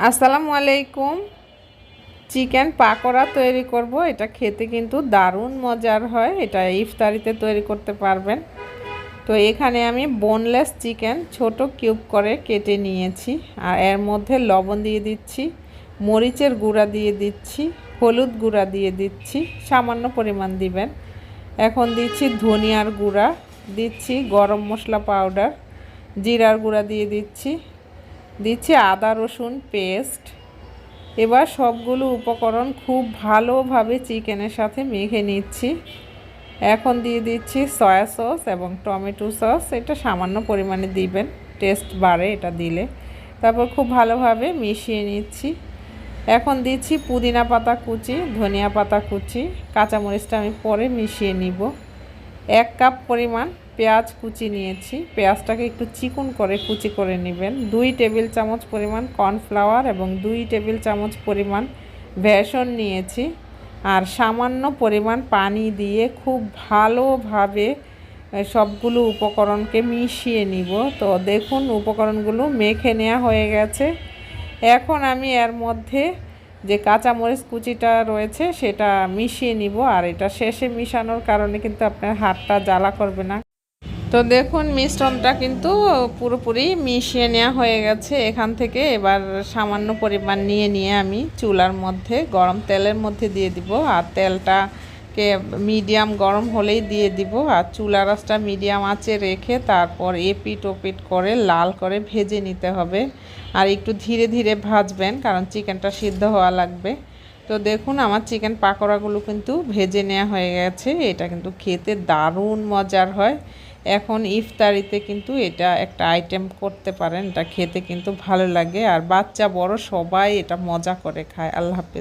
আসসালামু আলাইকুম। চিকেন পাকোড়া তৈরি করব। এটা খেতে কিন্তু দারুণ মজার হয়। এটা ইফতারিতে তৈরি করতে পারবেন। তো এখানে আমি বোনলেস চিকেন ছোট কিউব করে কেটে নিয়েছি, আর এর মধ্যে লবণ দিয়ে দিচ্ছি, মরিচের গুঁড়া দিয়ে দিচ্ছি, হলুদ গুঁড়া দিয়ে দিচ্ছি, সামান্য পরিমাণ দিবেন। এখন দিচ্ছি ধনিয়ার গুঁড়া, দিচ্ছি গরম মশলা পাউডার, জিরার গুঁড়া দিয়ে দিচ্ছি আদা রসুন পেস্ট। এবার সবগুলো উপকরণ খুব ভালোভাবে চিকেনের সাথে মেখে নিচ্ছি। এখন দিয়ে দিচ্ছি সয়া সস এবং টমেটো সস, এটা সামান্য পরিমাণে দিবেন, টেস্ট বাড়ে এটা দিলে। তারপর খুব ভালোভাবে মিশিয়ে নিচ্ছি। এখন দিচ্ছি পুদিনা পাতা কুচি, ধনিয়া পাতা কুচি, কাঁচামরিচটা আমি পরে মিশিয়ে নিব। 1 কাপ পরিমাণ পেঁয়াজ কুচি নিয়েছি, পেঁয়াজটাকে একটু চিকন করে কুচি করে নেবেন। 2 টেবিল চামচ পরিমাণ কর্নফ্লাওয়ার এবং 2 টেবিল চামচ পরিমাণ বেসন নিয়েছি, আর সামান্য পরিমাণ পানি দিয়ে খুব ভালোভাবে সবগুলো উপকরণকে মিশিয়ে নিব। তো দেখুন উপকরণগুলো মেখে নেওয়া হয়ে গেছে। এখন আমি এর মধ্যে যে কাঁচামরিচ কুচিটা রয়েছে সেটা মিশিয়ে নিব, আর এটা শেষে মিশানোর কারণে কিন্তু আপনার হাতটা জ্বালা করবে না। তো দেখুন মিশ্রণটা কিন্তু পুরোপুরি মিশিয়ে নেওয়া হয়ে গেছে। এখান থেকে এবার সামান্য পরিমাণ নিয়ে আমি চুলার মধ্যে গরম তেলের মধ্যে দিয়ে দিব, আর তেলটাকে মিডিয়াম গরম হলেই দিয়ে দিব, আর চুলার আঁচটা মিডিয়াম আঁচে রেখে তারপর এপিট ওপিট করে লাল করে ভেজে নিতে হবে। আর একটু ধীরে ধীরে ভাজবেন, কারণ চিকেনটা সিদ্ধ হওয়া লাগবে। তো দেখুন আমার চিকেন পাকোড়াগুলো কিন্তু ভেজে নেওয়া হয়ে গেছে। এটা কিন্তু খেতে দারুণ মজার হয়। এখন ইফতারিতে কিন্তু এটা একটা আইটেম করতে পারেন, এটা খেতে কিন্তু ভালো লাগে, আর বাচ্চা বড় সবাই এটা মজা করে খায়। আল্লাহ হাফেজ।